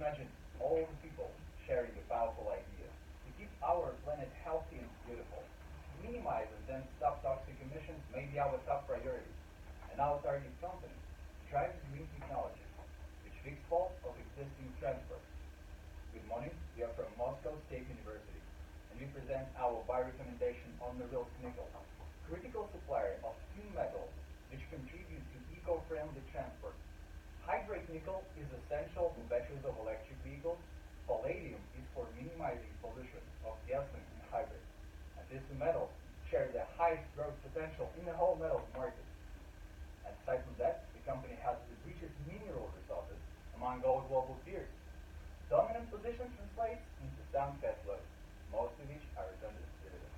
Imagine all the people sharing a powerful idea to keep our planet healthy and beautiful. Minimize and then stop toxic emissions may be our top priority, and our target company drives green technologies, which fix faults of existing transport. Good morning, we are from Moscow State University, and we present our buy recommendation on Norilsk nickel, critical supplier of thin metals which contribute to eco-friendly transport. Hydrate nickel is essential for batteries of electric vehicles. Palladium is for minimizing pollution of gasoline and hybrids. And these two metals share the highest growth potential in the whole metals market. And aside from that, the company has the richest mineral resources among all global peers. Dominant position translates into sound cash flows, most of which are redundant dividends.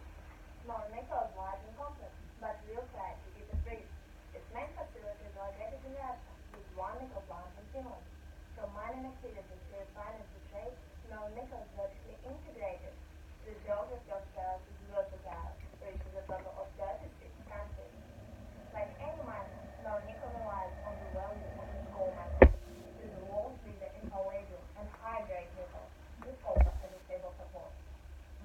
Non-nickel is large and complex, but real try to keep it brief. Its main facility is located in Russia, with one nickel plant in Finland. From mining activities to refining to trade, non-nickel is vertically integrated. The geography of sales is versatile, reaches a total of 36 countries. Like any miner, non-nickel relies on the value of its core metal. It is the world's leader in palladium and hydrate nickel, with copper as a stable support.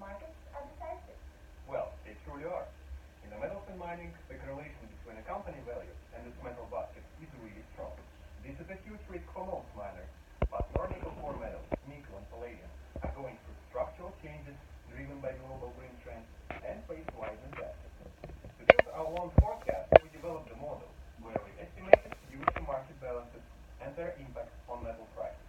Markets are decisive. Well, they truly are. In the metals and mining, the correlation between a company value and its metal basket is really strong. This is a huge risk for most miners, but non-nickel core metals, nickel and palladium, are going through structural changes driven by global green trends and pace wise investment. To build our long forecast, we developed a model where we estimated future market balances and their impact on metal prices.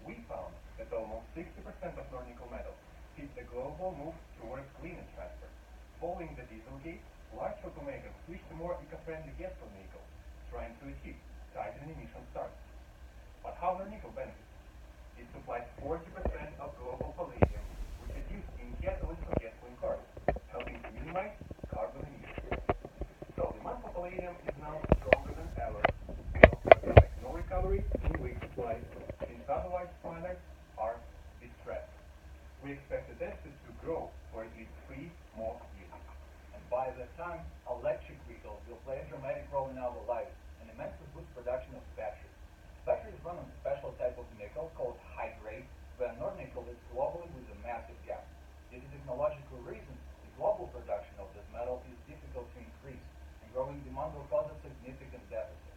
We found that almost 60% of non-nickel metals fit the global move towards cleaner transport. Following the Dieselgate, large automakers switched to more eco-friendly gasoline vehicles, trying to achieve tighter emission targets. But how non-nickel benefits? It supplies 40% of global palladium, which is used in catalysts for gasoline cars, helping to minimize carbon emissions. So demand for palladium is now stronger than ever. We also expect no recovery in weak supply, since otherwise miners are distressed. We expect the deficit to grow for at least 3 more years. And by that time, electric vehicles will play a dramatic role in our lives and immensely boost production of batteries. Batteries run on a special type of nickel called hydrate, where non-nickel is globally with a massive gap. Due to technological reasons, the global production of this metal is difficult to increase, and growing demand will cause a significant deficit.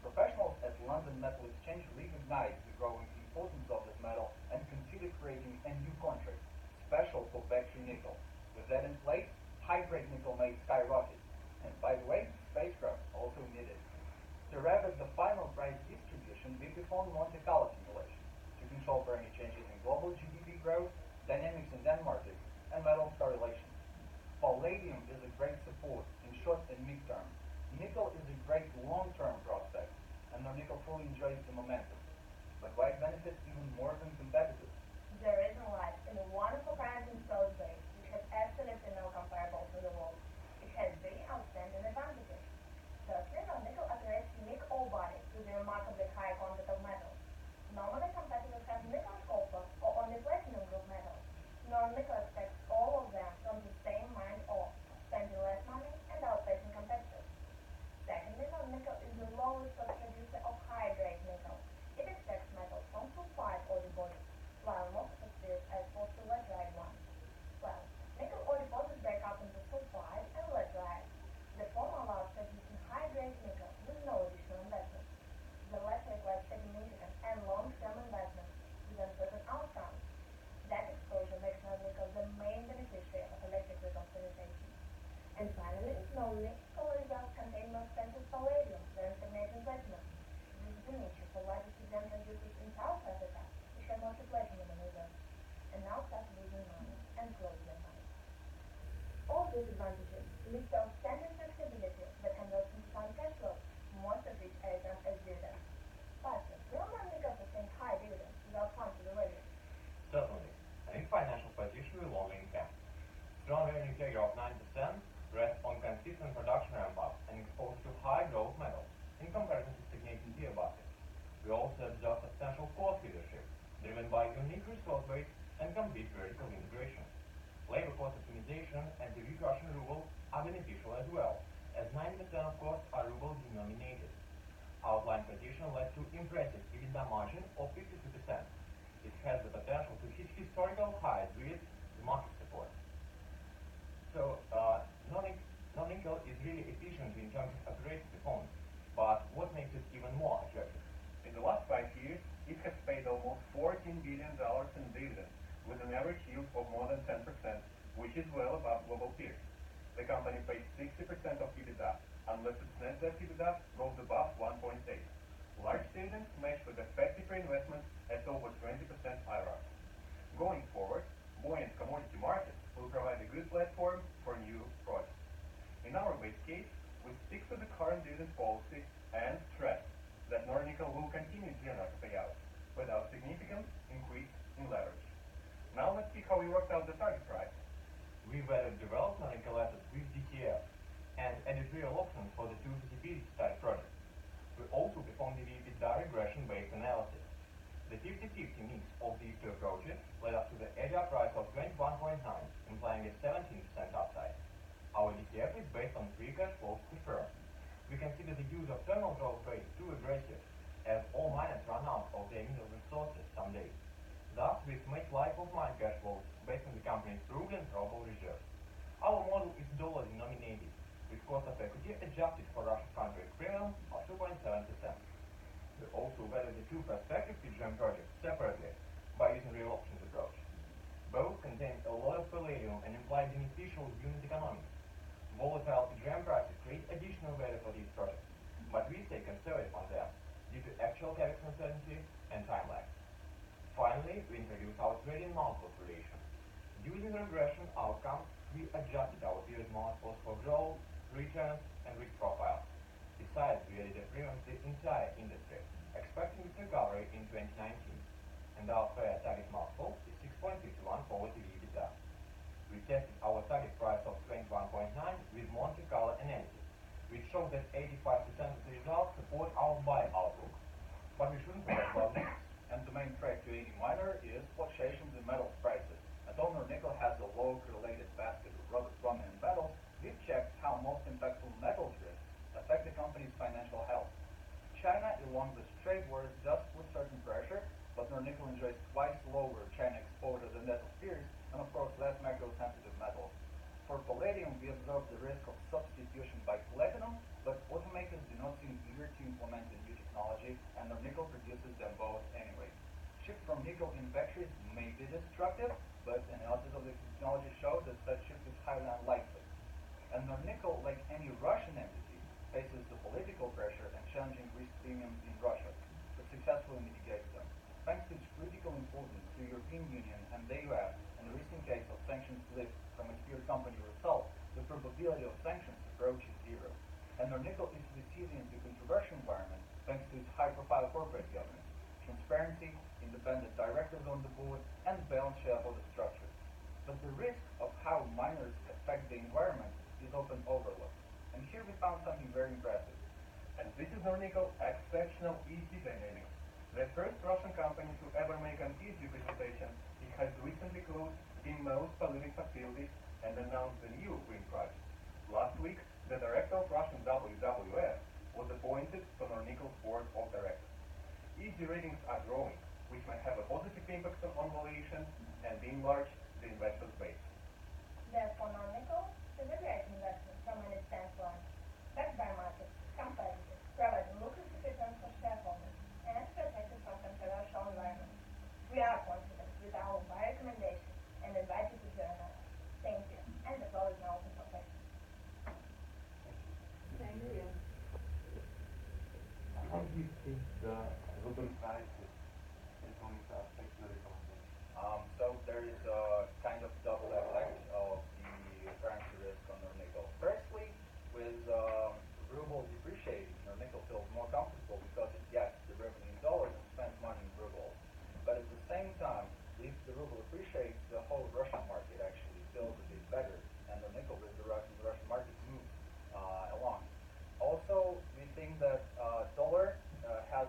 Professionals at London Metal Exchange recognize the growing importance of this metal and consider creating a new contract, special for battery nickel. With that in place, hydrate nickel may skyrocket. And by the way, spacecraft also need it. To arrive at the final price distribution, we perform Monte Carlo simulation to control for any changes in global GDP growth, dynamics in end markets, and metals correlation. Palladium is a great support in short and mid-term. Nickel is a great long-term prospect, and non-nickel fully enjoys the momentum. But why it benefits even more than competitors? The reason lies in a wonderful current installed base, which has absolutely no comparable to the world. It has 3 outstanding advantages. Firstly, non-nickel operates unique ore body with a remarkably high content of metals. Normally, competitors have nickel copper or only platinum group metals. Non-nickel extracts all of them from the same mined ore, spending less money and outpacing competitors. Secondly, non-nickel is the lowest cost producer of hydrate nickel. It extracts metals from sulfide ore deposits, while most of its peers are exposed to laterite ones. Well, nickel ore deposits break up into sulfide and laterite. The former allows producing hydrate nickel with no additional investment. The latter requires significant and long-term investment with uncertain outcomes. That exposure makes non-nickel the main beneficiary of electric vehicle penetration. And finally, non-nickel results contain more expensive palladium than stagnating platinum. This is an issue for large oxygen producers in South Africa, which have mostly platinum in reserve, and now start losing money and close their mines. All these advantages lead to outstanding flexibility that converts into sound cash flows, most of which are returned as dividends. But We also observe substantial cost leadership, driven by unique resource base and complete vertical integration. Labor cost optimization and the weak Russian ruble are beneficial as well, as 90% of costs are ruble denominated. Outline position led to impressive EBITDA margin of 52%. It has the potential to hit historical highs with the market support. So, non-nickel is really efficient in terms of operating performance, but what makes it even more attractive? In the last 5 years, it has paid almost $14 billion in dividends, with an average yield of more than 10%, which is well above global peers. The company pays 60% of EBITDA, unless its net debt EBITDA goes above 1.8. Large dividends match with effective reinvestment at over 20% IRR. Going forward, buoyant commodity markets will provide a good platform for new projects. In our base case, we stick to the current dividend policy and stress that Nornickel will continue to generate payouts without significant increase in leverage. Now let's see how we worked out the target price. We value developed non-nickel assets with DCF and added real options for the two feasibility study projects. We also performed the EBITDA regression-based analysis. The 50-50 mix of these two approaches led us to the ADR price of 21.9, implying a 17% upside. Our DCF is based on free cash flows per firm. We consider the use of terminal growth rate too aggressive, as all miners run out of their mineral resources someday. Thus, we estimate life of mine cash flows based on the company's proven and probable reserves. Our model is dollar denominated, with cost of equity adjusted for Russian contract premium of 2.7%. We also value the two prospective PGM projects separately by using real options approach. Both contain a lot of palladium and imply beneficial unit economics. Volatile PGM prices create additional value for these projects, but we stay conservative on them due to actual capex uncertainty and time lag. Finally, we introduced our trading multiple relation. Using regression outcomes, we adjusted our peers' multiples for growth, returns, and risk profile. Besides, we added a premium to the entire industry, expecting its recovery in 2019, and our fair target multiple is 6.51 forward EBITDA. We tested our target price of 21.9 with Monte Carlo analysis, which shows that 85% of the results support our buy outlook. But we shouldn't forget about this. And the main threat to any miner is fluctuations in metals prices. As Nornickel has a low correlated basket of rather prominent metals, we've checked how most impactful metals risks affect the company's financial health. China along the trade wars does put certain pressure, but Nornickel enjoys twice lower China exposure than that of peers, and of course less macro-sensitive metals. For palladium, we observe the risk of substitution by platinum, but automakers do not seem eager to implement the new technology, and Nornickel produces them both anyway. Shift from nickel in factories may be destructive, but analysis of the technology shows that such shift is highly unlikely. And Nornickel, like any Russian entity, faces the political pressure and challenging risk premiums in Russia, but successfully mitigates them. Thanks to its critical importance to the European Union and the US, and the recent case of sanctions lift from its peer company Rusal, the probability of sanctions approaches zero. And Nornickel is resilient to controversial environment thanks to its high-profile corporate governance, transparency, independent directors on the board, and balanced shareholder structure. But the risk of how miners affect the environment is often overlooked. And here we found something very impressive. And this is Nornickel exceptional ESG dynamics. The first Russian company to ever make an ESG presentation, it has recently closed the most polluting facilities and announced a new green project. Last week, the director of Russian WWF was appointed to Nornickel's board of directors. ESG ratings are growing, which might have a positive impact on valuation and enlarge the investor base. Therefore, non-nickel is a great investment from an standpoint. Backed by markets, competitive, providing lucrative returns for shareholders, and protected from controversial environments. We are confident with our buy recommendation and invite you to join us. Thank you. And the floor is now open for questions. Thank you. How do you think the ruble crisis is going to affect your recommendation? So there is a kind of double effect of the currency risk on Nornickel. Firstly, with ruble depreciating, Nornickel feels more comfortable because it gets the revenue in dollars and spends money in rubles. But at the same time, if the ruble appreciates, the whole Russian market actually feels a bit better, and Nornickel with the Russian market moves along. Also, we think that dollar has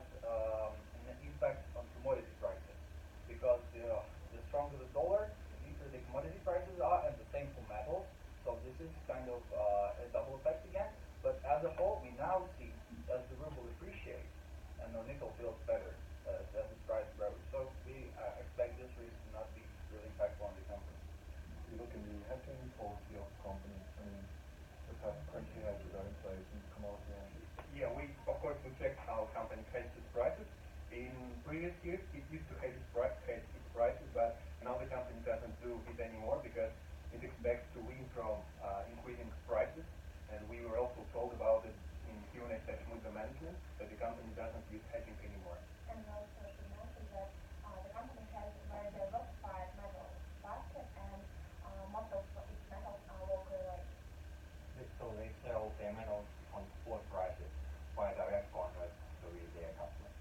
previous years, it used to hedge its prices, but now the company doesn't do it anymore because it expects to win from increasing prices. And we were also told about it in Q&A session with the management that the company doesn't use hedging anymore. And also to mention that the company has a very diversified metal basket, and most of its metals are locally related. So they sell their metals on spot prices by direct contract to their customers.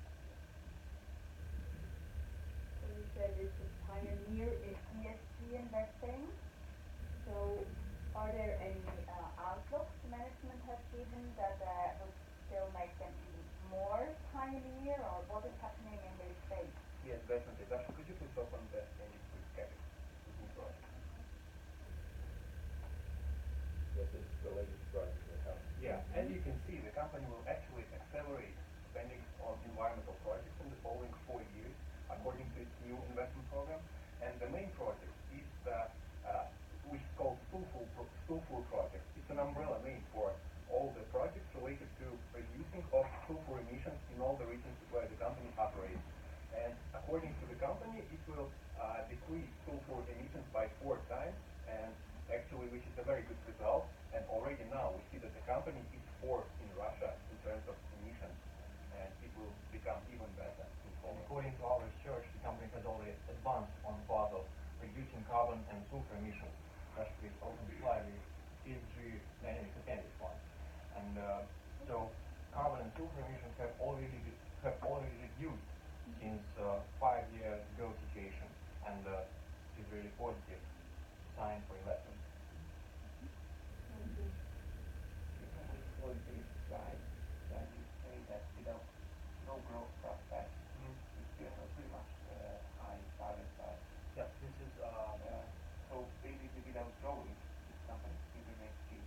So you said it's a pioneer in ESG investing. So are there any outlooks management has given that would still make them even more pioneer, or what is happening in this space? Yes, definitely. Dasha, could you please open the any quick category? This is the latest project they have. Yeah, as you can see, the company will actually accelerate spending on environmental projects in the following 4 years, according to its new investment program. And the main project is which is called Sulfur project. It's an umbrella name for all the projects related to reducing of sulfur emissions in all the regions where the company operates. And according to the company, it will decrease sulfur emissions by 4 times, and actually, which is a very good result. And already now we see that the company is fourth in Russia in terms of emissions, and it will become even better in And forward. according to our research, the company has already advanced on path of reducing carbon and sulfur emissions. That's the open slightly ESG dynamic appendix one. And so carbon and sulfur emissions have already reduced since 5 years ago situation, and it's a really positive sign for investment. Side that you say that without no growth prospects, you still have pretty much high target size. Yeah, this is So basically, without growing, this company still remains cheap.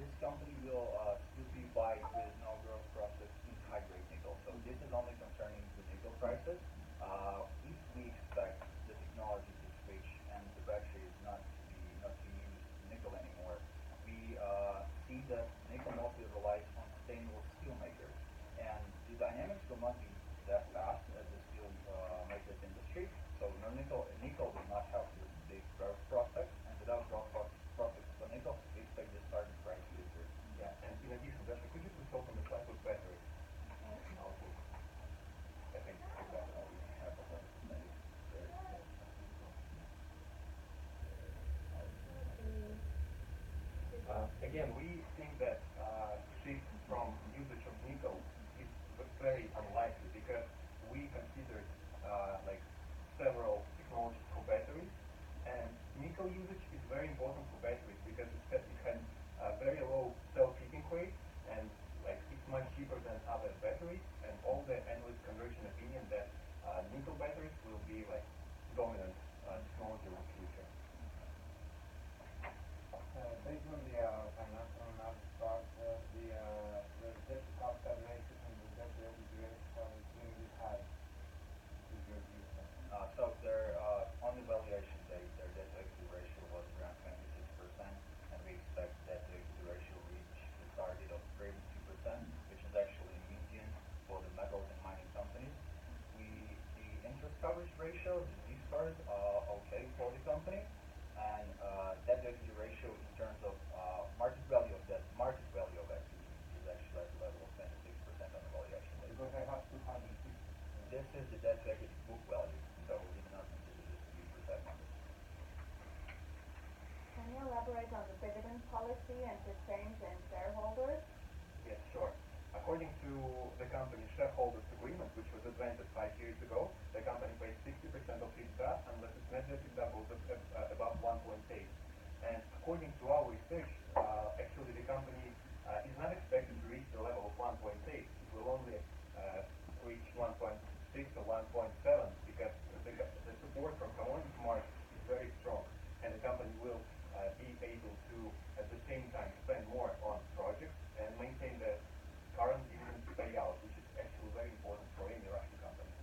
This company will still be buying with no growth prospects in high-grade nickel. So this is only concerning the nickel prices. If we expect the technology to switch and the battery is not to use nickel anymore, we see that nickel mostly relies on stainless steel makers, and the dynamics will not be that fast as the steel makers industry. So nickel will not have this big growth prospects, and without growth prospects for nickel, we expect this target price to decrease. Yeah, and in addition, Dasha, could you please open the slide with batteries? Outlook. I think it's better. We have a lot of maybe very small. Again, we think that shift from usage of nickel is very unlikely because we considered like several technologies for batteries, and nickel usage is very important for batteries because it has very low self-heating rate, and like it's much cheaper than other batteries, and all the analysts converge in opinion that nickel batteries will be like dominant technology in the future. Based on the financial analysis part, the debt to capital ratio and the debt to equity ratio are extremely high. Is your view? So their on the valuation date, their debt to equity ratio was around 26%, and we expect debt to equity ratio reach the target of 32%, which is actually a median for the metals and mining companies. The interest coverage ratios, these scores are okay for the company, and debt to equity ratio in terms of market value of debt, market value of equity is actually at the level of 26% on the valuation date. Because I have 260. This is the debt to equity book value, so we do not consider this to be precise numbers. Can you elaborate on the dividend policy and the change in shareholders? Yes, sure. According to the company's shareholders agreement, which was advanced 5 years ago, the company pays 60% of EBITDA unless its net debt to EBITDA goes above 1.8. And according to our research, actually the company is not expected to reach the level of 1.8. It will only reach 1.6 or 1.7 because the support from commodity market is very strong, and the company will be able to at the same time spend more on projects and maintain the current dividend payout, which is actually very important for any Russian company.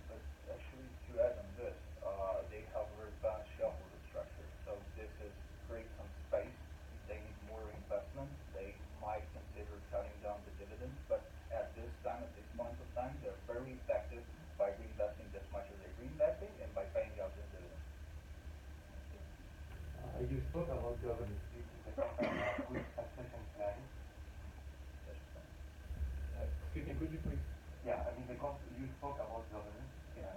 governance, due to the company have good succession planning? Excuse me, could you please? Yeah, I mean, you spoke about governance. Yeah.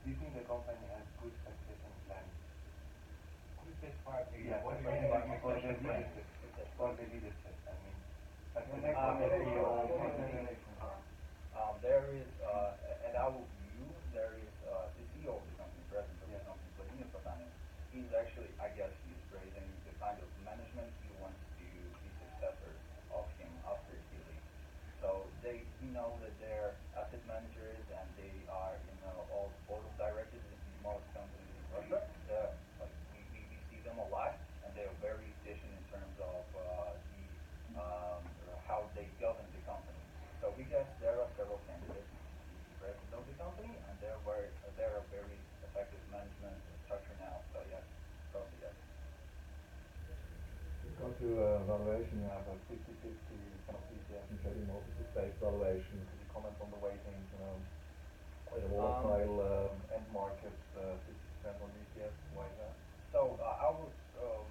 Do you think the company has good succession planning? Could you specify again? Yeah, What do you mean by for the succession plan? leadership. For the leadership, I mean, succession There is, and I will view, there is the CEO of the company, president of the company, Vladimir Potanin. He's actually, I guess, he's raising the kind of management he wants to be successors of him after he leaves. So we know that they're asset managers and they are, all board of directors in most companies in Russia. We see them a lot, and they are very efficient in terms of how they govern the company. So we guess there are several candidates to be president of the company, and they're a very effective management structure now. So yes, probably yes. When it comes to valuation, you have a 50-50 some ETF and trading multiple-based valuation. Could you comment on the weightings? Quite a volatile end market, 50% on ETF. Why is that? So our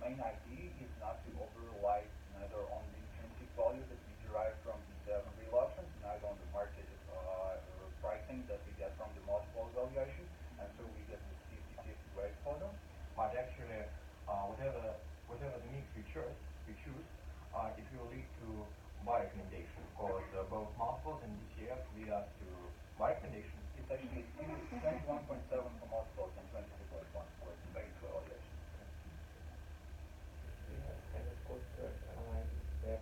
main idea is not to over-rely neither on the intrinsic value that we derive from the real options, neither on the market pricing that we get from the multiple valuation, and so we get the 50-50 weight for them. But actually, whatever the mix we choose, it will lead to buy recommendation, because both multiples and DCF lead us to buy recommendation. It's actually 21.7 for multiples and 22.1 for the base valuation. Yeah,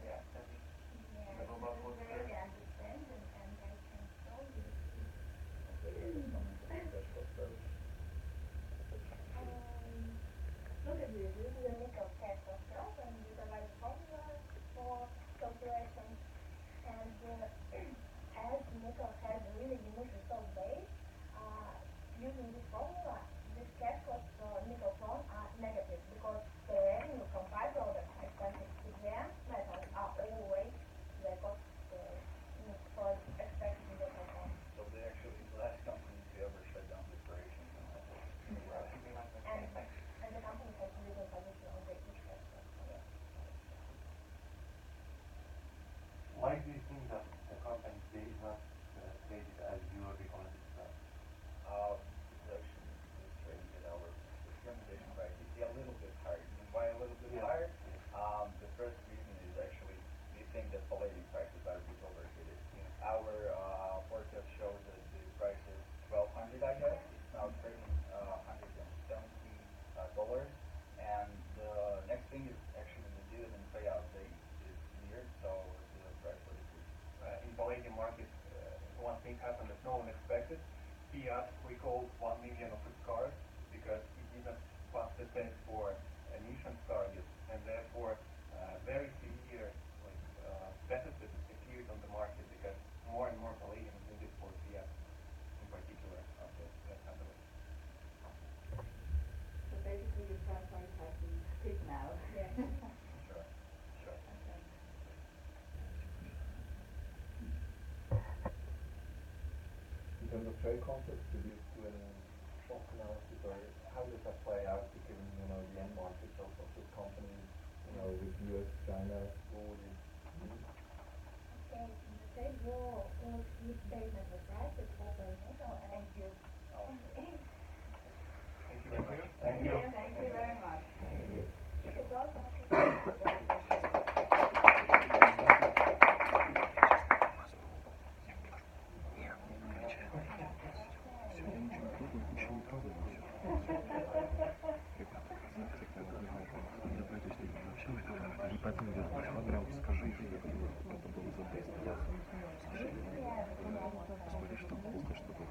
people very understand and they can show you. Look at this is the nickel test of self, and we provide a formula for calculations. And as nickel has a really unique result base, using this formula, this cash costs for nickel chrome are negative because the revenue from byproducts are expensive. Exam metals are always the cost for expected nickel chrome. So they actually the last company to ever shut down the operations in And the company has a legal position on the each cash cost. Why do you think that the company today is not traded as your recommended stock? It's actually trading at our recommendation price. It's a little bit higher. And why a little bit higher? The first reason is actually we think that palladium prices are a bit overheated. Our forecast shows that the price is $1,200, I guess. It's now trading $170. And the next thing is actually the dividend payout date is near, so the price will decrease. In Palladium market, one thing happened that no one expected. Fiat recalled 1 million of its cars because it didn't pass the test for emissions targets, and therefore very severe deficit appeared on the market because more and more palladium is needed for Fiat in particular. That's happening. So basically your price point has been hit now. Yeah. Sure. Okay. In terms of trade conflicts, did you do any shock analysis, or how does that play out given the end markets of this company, with US, China? What would you need? Okay, the trade war will be based on the prices of the nickel and you. Thank you very much. Thank you. Thank you very much. It's also Поэтому я пришла прям скажи, что это было за тест. Я, к сожалению, посмотри, что вкусно, что-то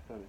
Sorry.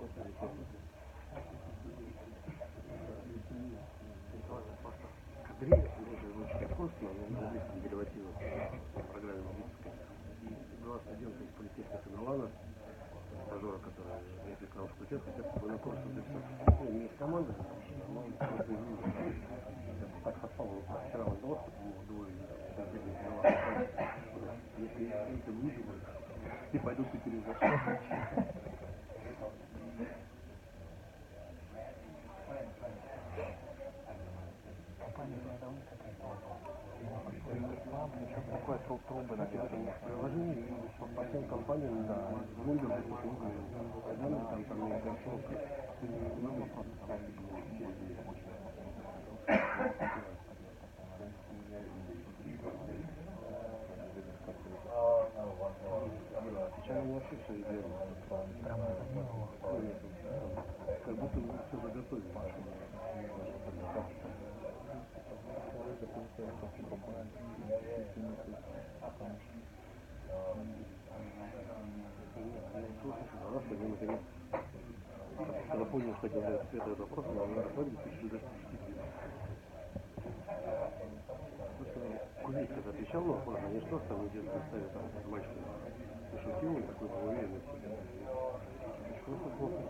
Ситуация просто в кадре, даже очень косвенно, но английском дериватива по программе магической. И два студента из политехника Cameleon, стажера, которые приехали к нам в факультет, хотят с собой на курс записаться. Ну, не из команды, но просто из них. Так совпало, вчера раздалось, потому двое если это выживут, и пойдут и перезашли. Такое трубы написано. Приложение по всем компаниям, да, Bloomberg, там не хорошо, много просто Сейчас вообще все идеально. Как будто мы все заготовили. Когда понял, что делает ответ на этот вопрос, но надо пойти и даже Кузьмич, когда отвечал на вопрос, они что там идет ставят там мальчик пошутил, какой-то уверенность. Просто плохо.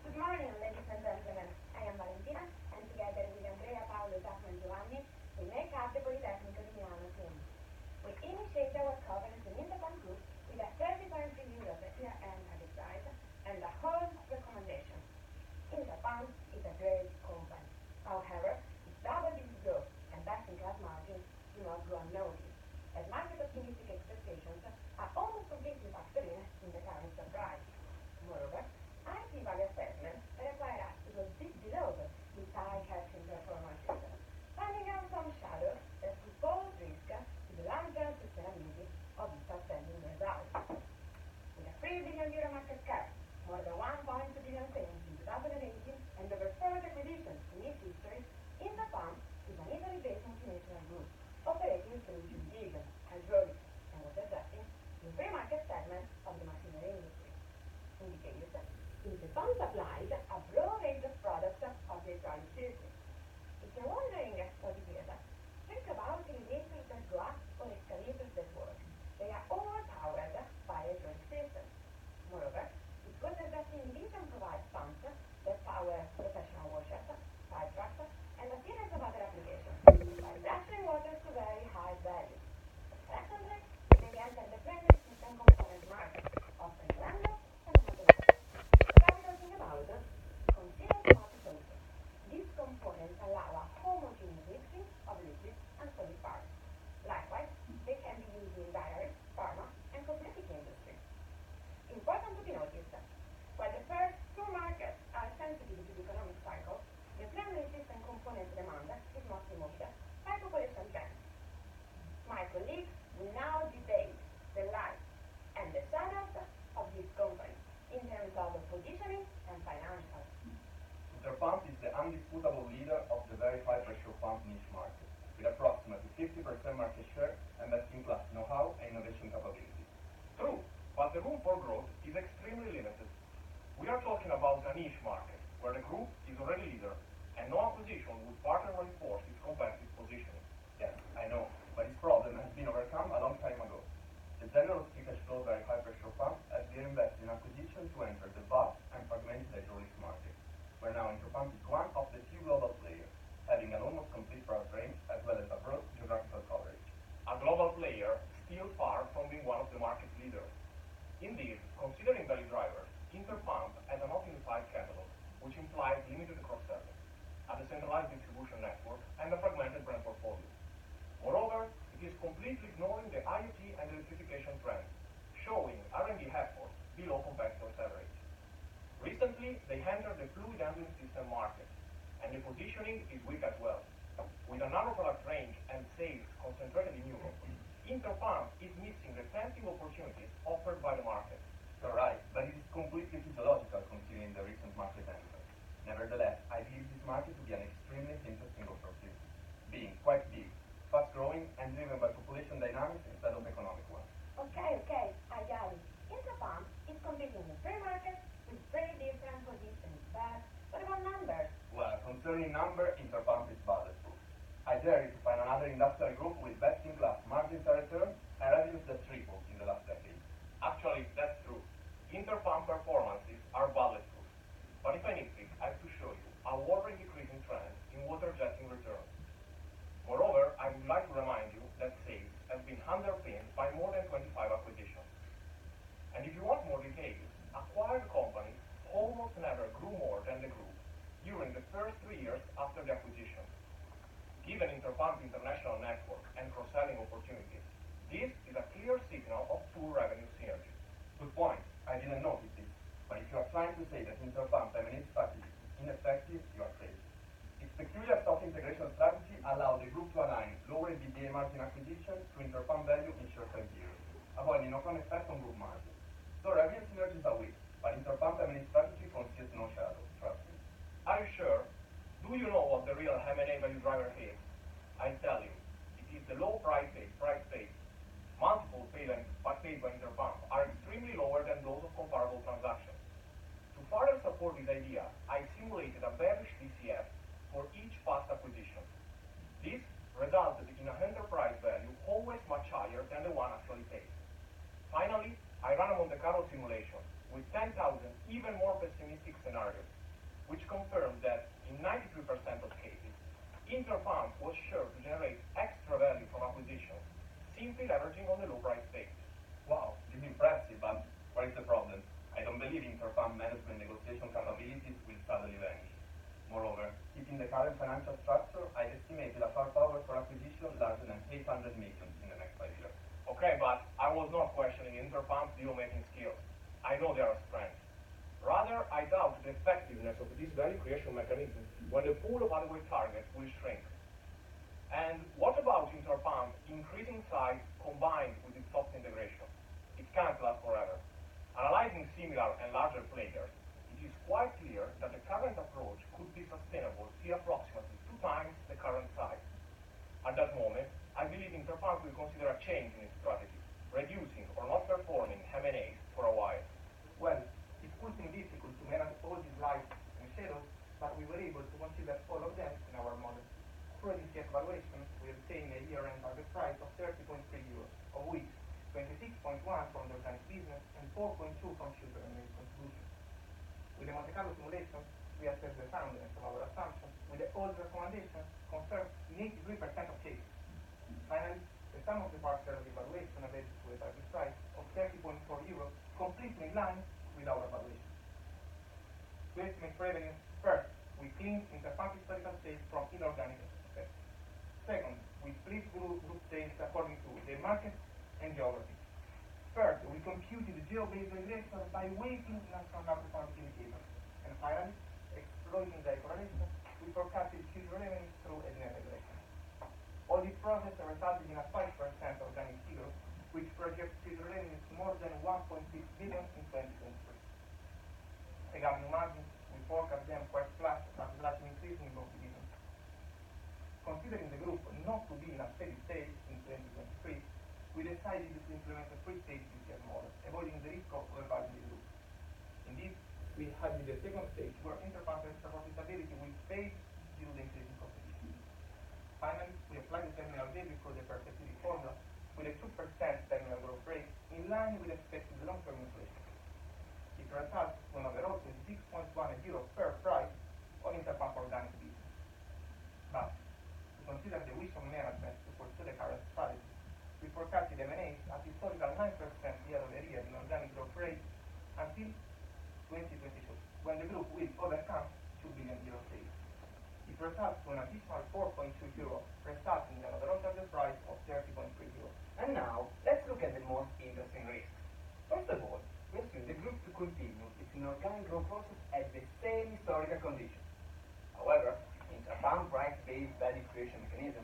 Good morning, ladies and gentlemen. I am Valentina, and together with Andrea, Paolo, Giacomo, and Giovanni, we make up the Politecnico di Milano team. We initiate our coverage in Interbank Group with a 30.3 euros year-end target price and a whole recommendation. Interbank is a great company. However, its double-digit growth and best-in-class margins do not go unnoticed, as market optimistic expectations are almost completely factored in the current stock price. Moreover, IT value assessment require us to go deep below with high catching performances, finding out some shadows that could pose risk to the long-term sustainability of its outstanding results. With a 3 billion euro market cap, more than 1.2 billion sales in 2018, and over 4 acquisitions in its history, Interpump is an Italy-based multinational group operating through two divisions, hydraulics and water jetting, in three market segments of the machinery industry. In details, Interpump supplies a broad range of products of the hydraulic circuit. If you're wondering what it is, think about elevators that go up or escalators that work. They are all powered by hydraulic systems. Moreover, its water jetting division provides pumps that power professional washers, fire trucks, and a series of other applications, by pressuring water to very high values. Recently, they entered the primary system component market, offering random and automatic. Talking about continuous multi-sensor. These components allow a homogeneous mixing of liquid and solid parts. Likewise, they can be used in dairy, pharma, and cosmetic industry. Important to be noticed, while the first two markets are sensitive to the economic cycle, the primary system component demand is mostly moved by population trends. My colleagues will now debate the life and the shadows of this company in terms of positioning and financials. Interpump is the undisputable leader of the very high pressure pump niche market, with approximately 50% market share and best-in-class know-how and innovation capabilities. True, but the room for growth is extremely limited. We are talking about a niche market, where the group is already leader, and no acquisition would further reinforce its competitive positioning. Yes, I know, but this problem has been overcome a long time ago. The general stickage flow very high pressure pump has been invested in acquisition to enter the vast and fragmented hydraulics market, where now Interpump is one of the which implies limited cross-selling, a decentralized distribution network, and a fragmented brand portfolio. Moreover, it is completely ignoring the IoT and electrification trends, showing R&D efforts below competitors' average. Recently, they entered the fluid handling system market, and the positioning is weak as well. With a narrow product range and sales concentrated in Europe, Interpump is missing the plenty of opportunities offered by the market. You're right, but it is completely physiological considering the recent market entrance. Nevertheless, I believe this market to be an extremely interesting opportunity, being quite big, fast-growing, and driven by population dynamics instead of economic ones. Okay, I got it. Interpump is competing in the free market with very different positions, but what about numbers? Well, concerning number, Interpump is bulletproof. I dare you to find another industrial group with best-in-class margins and return and revenues that tripled in the last decade. Actually, that's true. Interpump performances are bulletproof. But if anything, I have to show you a worrying decreasing trend in water jetting returns. Moreover, I would like to remind you that sales have been underpinned by more than 25 acquisitions. And if you want more details, acquired companies almost never grew more than the group during the first 3 years after the acquisition. Given Interpump international network and cross-selling opportunities, this is a clear signal of poor revenue synergy. Good point. I didn't notice it. But if you are trying to say that Interpump M&A strategy is ineffective, you are crazy. Its peculiar stock integration strategy allowed the group to align lower EBITDA margin acquisition to Interpump value in short-term periods, avoiding knock-on effect on group margin. So revenue synergies are weak, but Interpump M&A strategy conceals no shadow, trust me. Are you sure? Do you know what the real M&A value driver is? I tell you, it is the low price paid. Multiples paid by Interpump are extremely lower than those of comparable transactions. To further support this idea, I simulated a bearish DCF for each past acquisition. This resulted in an enterprise value always much higher than the one actually paid. Finally, I ran a Monte Carlo simulation with 10,000 even more pessimistic scenarios, which confirmed that in 93% of cases, Interpump was sure to generate extra value from acquisitions, simply leveraging on the low price paid. Wow, this is impressive, but what is the problem? I don't believe Interpump management negotiation capabilities will suddenly vanish. Moreover, keeping the current financial structure, I estimated a firepower for acquisition larger than 800 million in the next 5 years. Okay, but I was not questioning Interpump's deal-making skills. I know there are strengths. Rather, I doubt the effectiveness of this value creation mechanism when the pool of adequate targets will shrink. And what about Interpump increasing size combined with its soft integration? It can't last forever. Analyzing similar and larger players, it is quite clear that the current approach could be sustainable till approximately 2 times the current size. At that moment, I believe Interpump will consider a change in its strategy, reducing or not performing M&As for a while. Well, it would be difficult to manage all these lights and shadows, but we were able to consider all of them in our model. Through DCF valuation, we obtained a year-end target price of 30.3 euros, of which 26.1 from the organic business and 4.2 from sugar and milk contribution. With the Monte Carlo simulation, we assessed the soundness of our assumptions with the old recommendations confirmed in 83% of cases. Finally, the sum of the parts relative valuation led to a target price of 30.4 euros, completely in line with our valuation. To estimate revenue, first, we cleaned Interpump historical sales from inorganic effects. Second, we split group sales according to the market and geography. Third, we computed the geo-based regression by weighting national performance indicators. And finally, exploiting the correlation, we forecasted future revenues through a net regression. All this process resulted in a 5% organic figure, which projects future revenues to more than 1.6 billion in 2023. Regarding margins, we forecast them quite flat, but slightly increasing in both divisions. Considering the group not to be in a steady state in 2023, we decided to implement a three-stage DCF model, avoiding the risk of overvaluing the group. Indeed, we had the second stage where Interpump extra profitability will fade due to the increasing competition. Finally, we applied the terminal value for the perpetuity formula with a 2% terminal growth rate in line with expected long-term inflation. It results to an overall 26.1 euros per price on Interpump organic business. But, to consider the wish of management to pursue the current strategy, we forecasted M&As at historical 9% year-over-year in organic growth rate until 2022, when the group will which overcomes 2 billion euro sales. It results to an additional 4.2 euro, resulting in an overall target price of 30.3 euro. And now, let's look at the most interesting risks. First of all, we assume the group to continue its inorganic growth process at the same historical conditions. However, intra-fund price-based value creation mechanism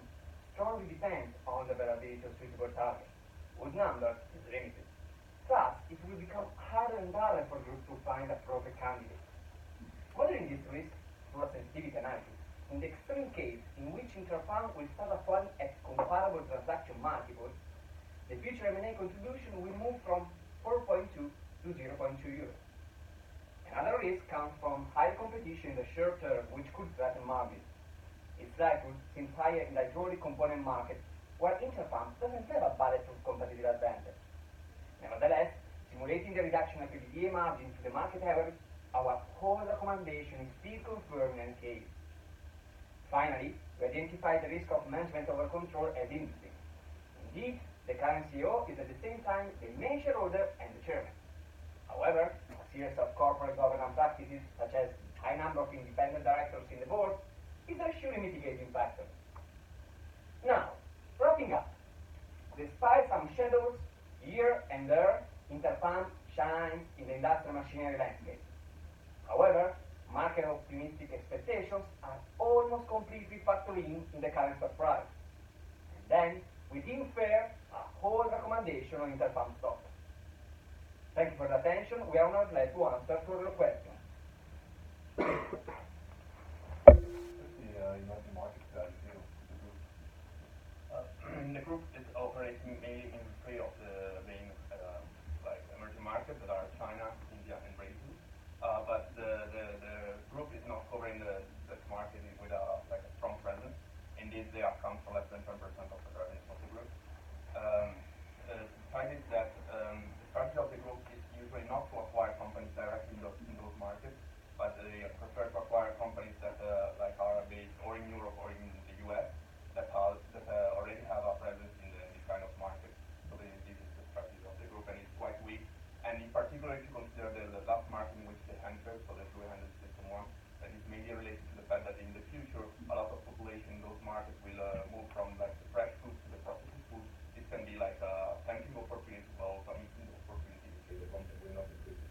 strongly depends on the availability of suitable targets, whose number is limited. Thus, it will become harder and harder for groups to find appropriate candidates. Modeling this risk through a sensitivity analysis, in the extreme case in which intra-fund will start acquiring at comparable transaction multiples, the future M&A contribution will move from 4.2 to 0.2 euros. Another risk comes from high competition in the short term, which could threaten margins. Its likelihood seems higher in the hydraulic component market, where Interfund doesn't have a bulletproof competitive advantage. Nevertheless, simulating the reduction of EBITDA margin to the market average, our whole recommendation is still confirmed in any case. Finally, we identify the risk of management over control as interesting. Indeed, the current CEO is at the same time the main shareholder and the chairman. However, a series of corporate governance practices, such as high number of independent directors in the board, is a surely mitigating factor. Now, wrapping up, despite some shadows here and there, Interfund shines in the industrial machinery landscape. However, market optimistic expectations are almost completely factored in the current stock price. And then, we deem fair a whole recommendation on Interfund stock. Thank you for the attention. We are now glad to answer further questions. Emerging market strategy of the group? The group is operating mainly in three of the main like emerging markets that are China, India, and Brazil. But the group is not covering the market with a strong presence. Indeed, they account for less than 10% of the revenues of the group. The fact is that the strategy of the group is usually not to acquire companies directly in those markets, but they prefer to acquire companies that are based or in Europe or in the US that already have a presence in this kind of market. So this is the strategy of the group, and it's quite weak. And in particular, if you consider the last market in which they entered, so the fluid-handled system one, that is mainly related to the fact that in the future a lot of population in those markets will move from the fresh food to the processed food. This can be like a tempting opportunity, but also a missing opportunity if the company will not increase.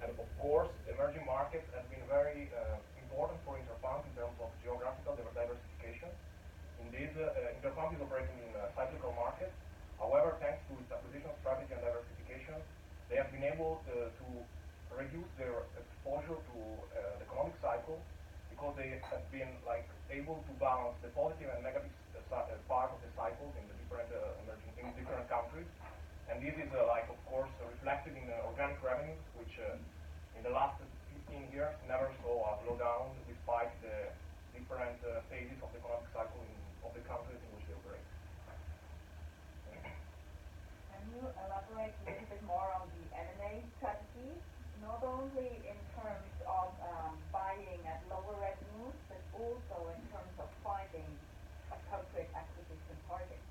And of course, emerging markets have been very important for Interfund in terms of geographical diversification. Indeed, Interfund is operating in cyclical markets. However, thanks to its acquisition strategy and diversification, they have been able to reduce their exposure to the economic cycle, because they have been able to balance the positive and negative part of the cycles in the different different countries. And this is of course reflected in organic revenues, which in the last 15 years never saw a slowdown despite the different phases of the economic cycle of the countries in which they operate. Can you elaborate a little bit more on the M&A strategy, not only in terms of buying at lower revenues, but also in terms of finding appropriate acquisition targets?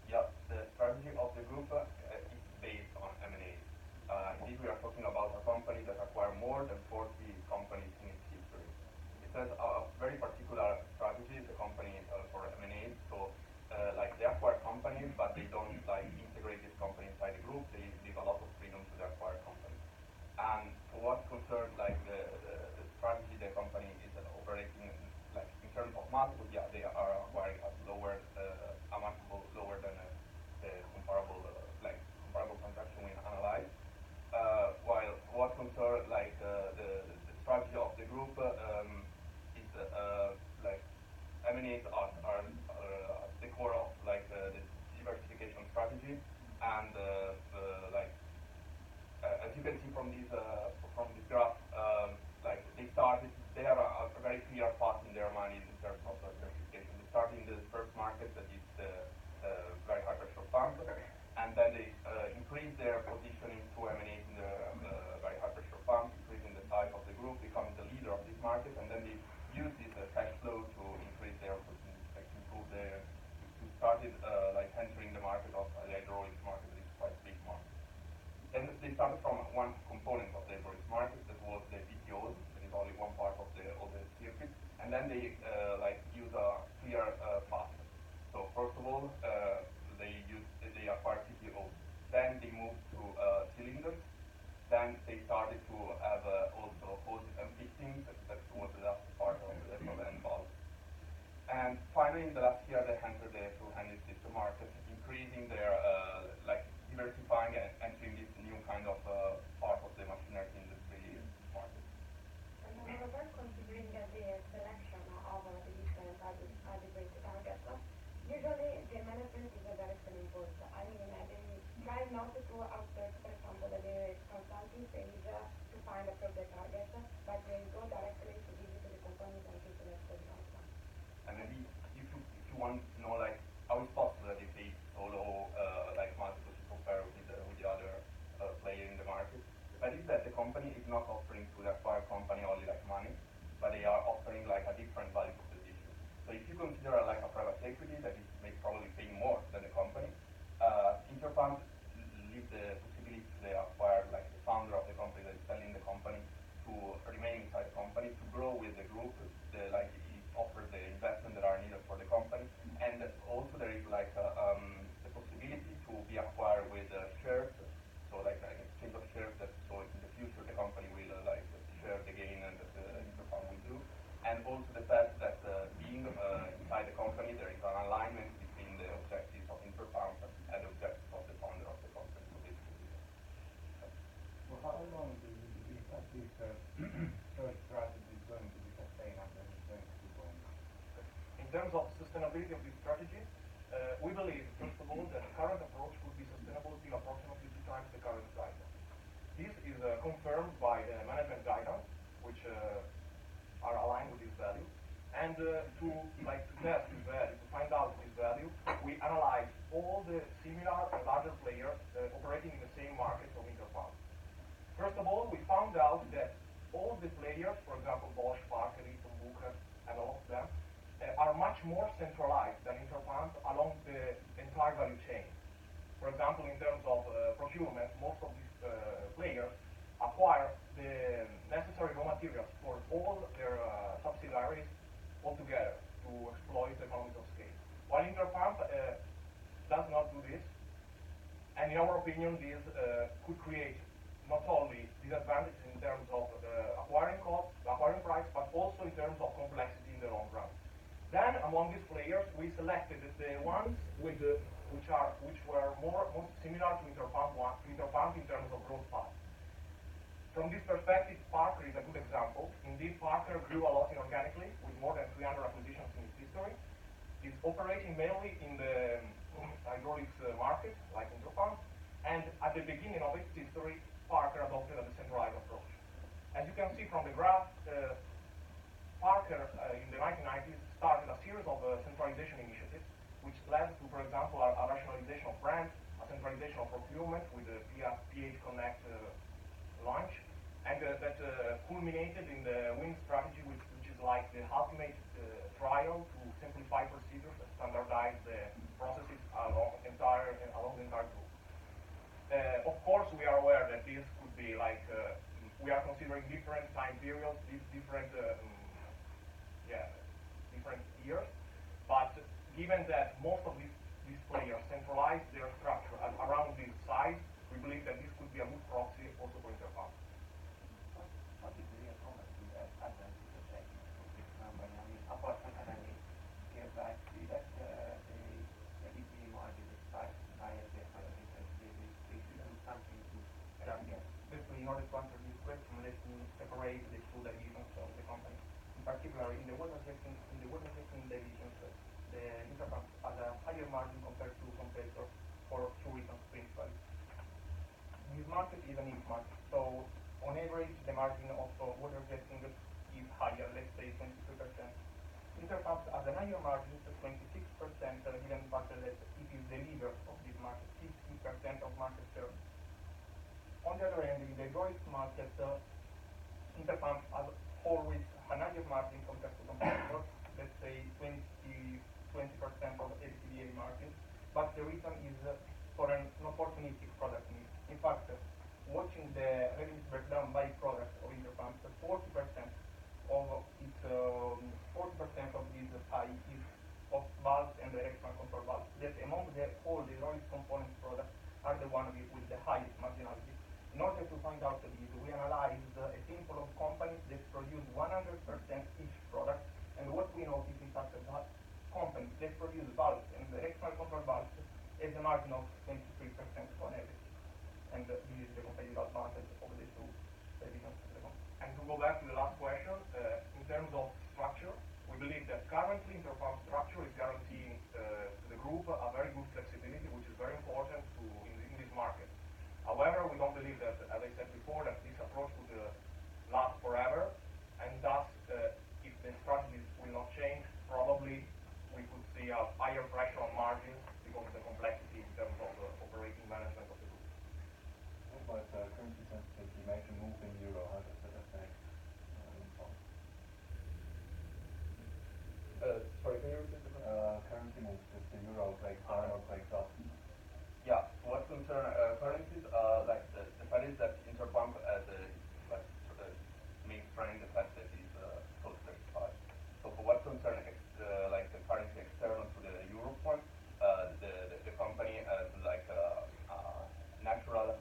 Yeah, the strategy of the group is based on M&A. Indeed, we are talking about a company that acquired more than 40 companies in its history. It has a very particular strategy, the company for M&A. So, they acquire companies, but they don't integrate this company inside the group. They leave a lot of freedom to the acquired company. And use a clear path. So first of all, they acquired CPO. Then they moved to cylinders. Then they started to have also hoses and fittings. That was the last part of the end valve. And finally, in the last year, they entered the full-handed system market, increasing their diversifying and entering this new kind of part of the machinery industry market. And however, considering the selection of the different adequate targets, usually the management is directly involved. I mean, they try not to outsource, for example, the consulting stage to find a project target, but they go directly to visit the companies and to select the right one. And maybe if you want to know how it's possible that they pay so low multiples to compare with the other player in the market, that is that the company is not offering to the acquired company only money, but they are offering a different value proposition. So if you consider a private equity that is probably paying more than the company, Interpump leave the possibility to the acquired, the founder of the company that is selling the company, to remain inside the company, to grow with the group. It offers the investment that are needed for the company, and also there is the possibility to be acquired with shares. So an exchange of shares that so in the future the company will share the gain and that Interpump will do. And also the fact that being inside the company, there is an alignment between the objectives of Interpump and the objectives of the founder of the company. So basically, Well, how long do you believe that this search strategy is going to be sustainable and going to keep going? In terms of sustainability of this strategy, we believe, first of all, that the current approach could be sustainable till approximately 2 times the current guidance. This is confirmed by the management guidance, which are aligned with this value. And to test this value, to find out this value, we analyzed all the similar and larger players operating in the same market of Interpump. First of all, we found out that all the players, for example, Bosch, Parker, Eaton, Bucher, and all of them, are much more centralized than Interpump along the entire value chain. For example, in terms of procurement, most of these players acquire the necessary raw materials for all their subsidiaries altogether to exploit the economies of scale. While Interpump does not do this, and in our opinion, this could create not only disadvantages in terms of acquiring cost, acquiring price, but also in terms of complexity in the long run. Then, among these players, we selected the ones which were most similar to Interpump in terms of growth path. From this perspective, Parker is a good example. Indeed, Parker grew a lot inorganically, with more than 300 acquisitions in its history. It's operating mainly in the hydraulics market, like Interpump, and at the beginning of its history, Parker adopted a decentralized approach. As you can see from the graph, Parker in the 1990s started a series of centralization initiatives, which led to, for example, a rationalization of brands, a centralization of procurement with the PH Connect launch, and that culminated in the WIN strategy, which is like the ultimate trial to simplify procedures and standardize the processes along the entire group. Of course, we are aware that this could be we are considering different time periods, different years, but given that most of these players centralize their structure around this size, we believe that this could be a good proxy also for Interpump. What is the real comment to that advantage of taking from this company? I mean, apart from having here back, see that the EBITDA margin is quite higher than because they should do something to Basically, in order to answer this question, let me separate the two divisions of the company. In particular, in the water testing divisions, the Interpump has a higher margin compared to competitors for 2 reasons principally. This market is a niche market, so on average the margin of water jetting is higher, let's say 23%. Interpump has a higher margin, 26%, given the fact that it is the leader of this market, 50% of market share. On the other hand, in the hydraulics market, Interpump has always a higher margin compared to competitors, let's say 20% of EBITDA margin, but the reason is for an opportunistic product mix. In fact, watching the revenue breakdown by product of Interpump, 40% of its 40% back to the last question. In terms of structure, we believe that currently Interpump structure is guaranteeing to the group a very good flexibility, which is very important in this market. However, we don't believe that, as I said before, that this approach would last forever, and thus, if the strategies will not change, probably we could see a higher pressure on margins because of the complexity in terms of operating management of the group. What about currency sensitivity? Major move in euro, how does that affect income? Sorry, can you repeat the question? Currency moves, if the euro breaks down or breaks up. Yeah, for what concern currencies, like the fact is that Interpump as a main strength, the fact that it's close to 35. So for what concern like the currency external to the euro one, the company has like natural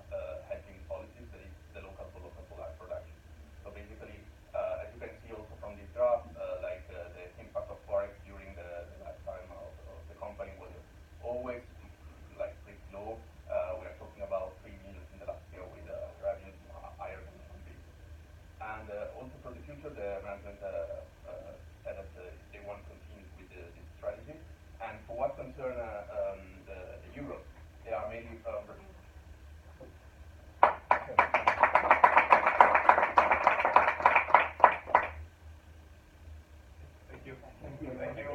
hedging policies that is the local to local solar production. So basically, as you can see also from this graph, like the impact of forex during the lifetime of the company was always like pretty low. We are talking about 3 million in the last year with revenues higher than 1 billion. And also for the future, the management said that they want to continue with this strategy. And for what concern the euro, they are mainly Thank you. Thank you, guys.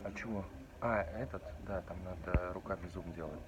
А чего? А, этот? Да, там надо руками зум делать.